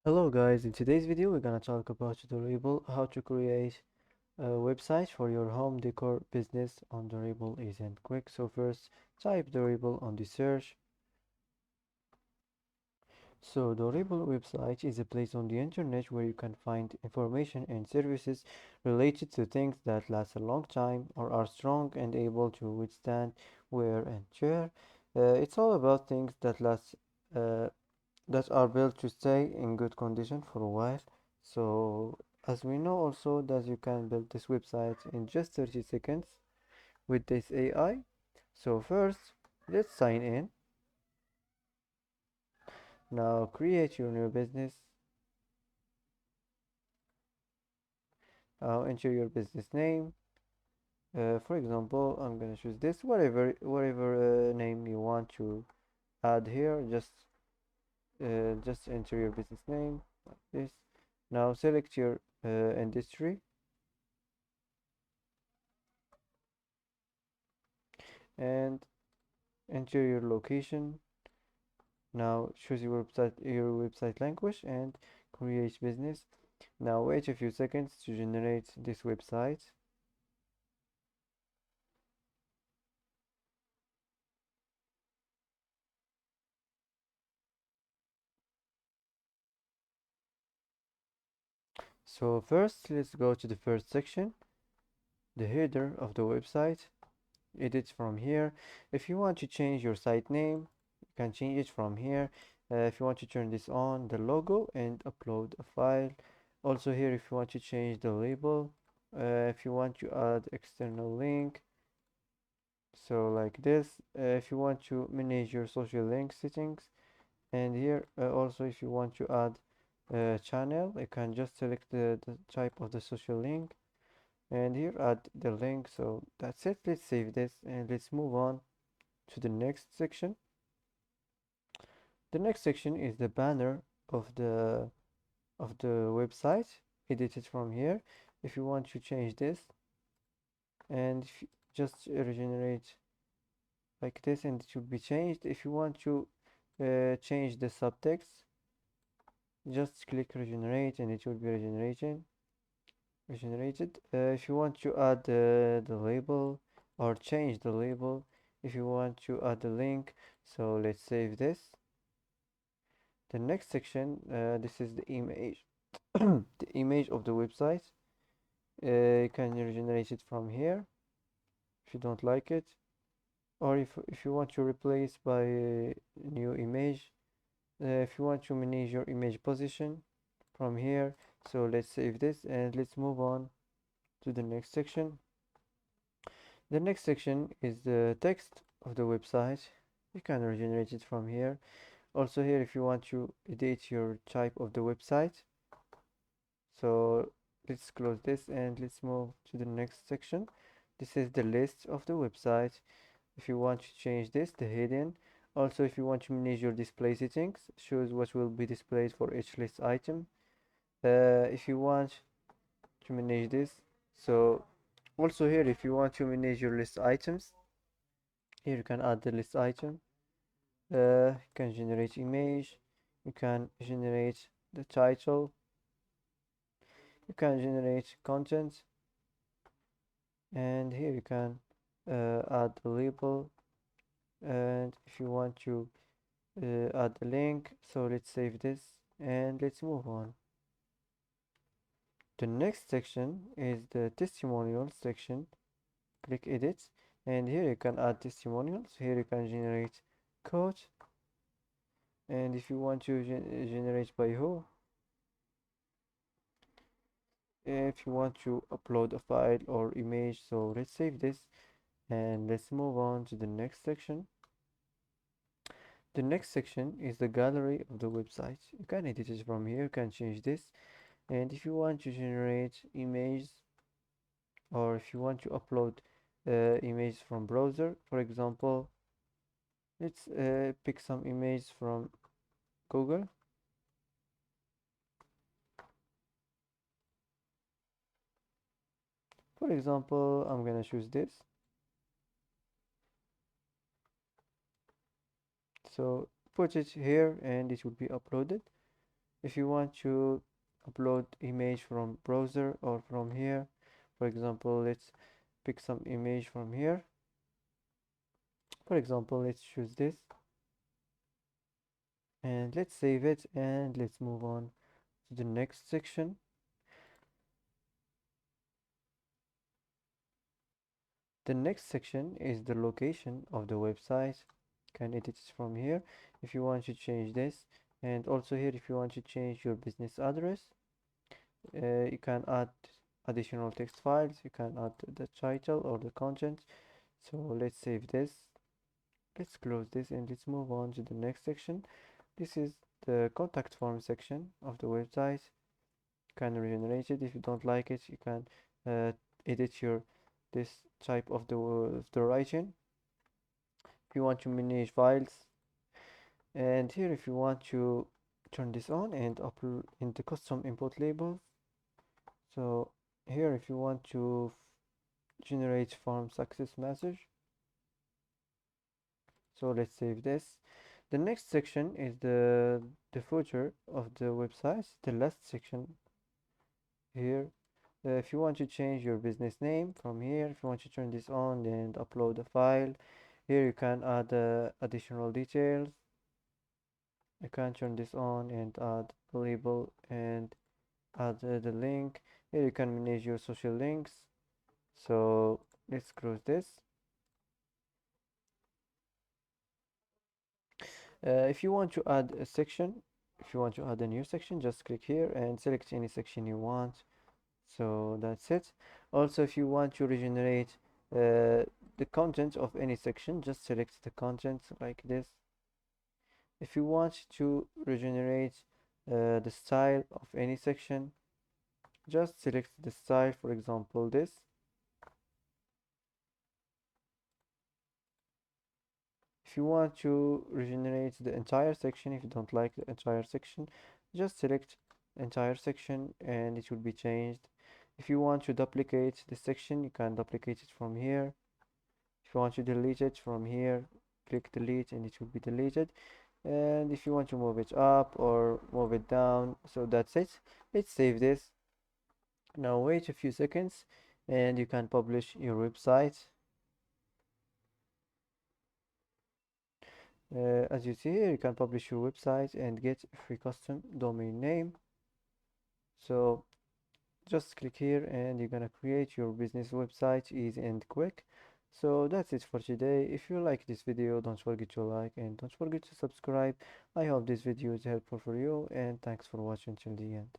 Hello guys, in today's video we're gonna talk about Durable, how to create a website for your home decor business on Durable isn't quick. So first type Durable on the search. So Durable website is a place on the internet where you can find information and services related to things that last a long time or are strong and able to withstand wear and tear. It's all about things uh, that are built to stay in good condition for a while. So as we know also that you can build this website in just 30 seconds with this AI. So first, let's sign in. Now create your new business. Enter your business name. For example, I'm gonna choose this, whatever name you want to add here. Just enter your business name like this. Now select your industry and enter your location. Now choose your website language and create business. Now wait a few seconds to generate this website. So first let's go to the first section, the header of the website. Edit from here. If you want to change your site name, you can change it from here. If you want to turn this on, the logo, and upload a file. Also here, if you want to change the label, if you want to add external link, so like this. If you want to manage your social link settings, and here also if you want to add a channel, you can just select the type of the social link and here add the link. So that's it. Let's save this and let's move on to the next section. The next section is the banner of the website. Edit it from here. If you want to change this and if you just regenerate like this and it should be changed. If you want to change the subtext, just click regenerate and it will be regenerated. If you want to add the label or change the label, if you want to add the link, so let's save this. The next section, this is the image, the image of the website. You can regenerate it from here if you don't like it, or if you want to replace by a new image. If you want to manage your image position from here, so let's save this and let's move on to the next section. The next section is the text of the website. You can regenerate it from here. Also here, if you want to edit your type of the website, so let's close this and let's move to the next section. This is the list of the website. If you want to change this, the hidden. Also, if you want to manage your display settings, shows what will be displayed for each list item. If you want to manage this, so also here, if you want to manage your list items, here you can add the list item. You can generate image. You can generate the title. You can generate content, and here you can add the label. And if you want to add a link, so let's save this and let's move on. The next section is the testimonials section. Click edit and here you can add testimonials. Here you can generate code, and if you want to generate by who, if you want to upload a file or image, so let's save this and let's move on to the next section. The next section is the gallery of the website. You can edit it from here, you can change this, and if you want to generate images or if you want to upload images from browser, for example, let's pick some images from Google. For example, I'm gonna choose this. So put it here and it will be uploaded. If you want to upload image from browser or from here, for example, let's pick some image from here. For example, let's choose this and let's save it and let's move on to the next section. The next section is the location of the website. You can edit it from here if you want to change this, and also here if you want to change your business address. You can add additional text files, you can add the title or the content. So let's save this, let's close this, and let's move on to the next section. This is the contact form section of the website. You can regenerate it. If you don't like it, you can edit your this type of the writing. If you want to manage files, and here if you want to turn this on and upload in the custom input labels. So here if you want to generate form success message, so let's save this. The next section is the footer of the website, the last section here. If you want to change your business name from here, if you want to turn this on and upload a file, here you can add additional details. You can turn this on and add a label and add the link. Here you can manage your social links. So let's close this. If you want to add a section, if you want to add a new section, just click here and select any section you want. So that's it. Also, if you want to regenerate the content of any section, just select the content like this. If you want to regenerate the style of any section, just select the style, for example this. If you want to regenerate the entire section, if you don't like the entire section, just select entire section and it will be changed. If you want to duplicate the section, you can duplicate it from here. If you want to delete it from here, click delete and it will be deleted. And if you want to move it up or move it down, so that's it. Let's save this. Now wait a few seconds and you can publish your website. As you see here, you can publish your website and get a free custom domain name. So just click here and you're gonna create your business website easy and quick. So that's it for today. If you like this video, don't forget to like and don't forget to subscribe. I hope this video is helpful for you and thanks for watching till the end.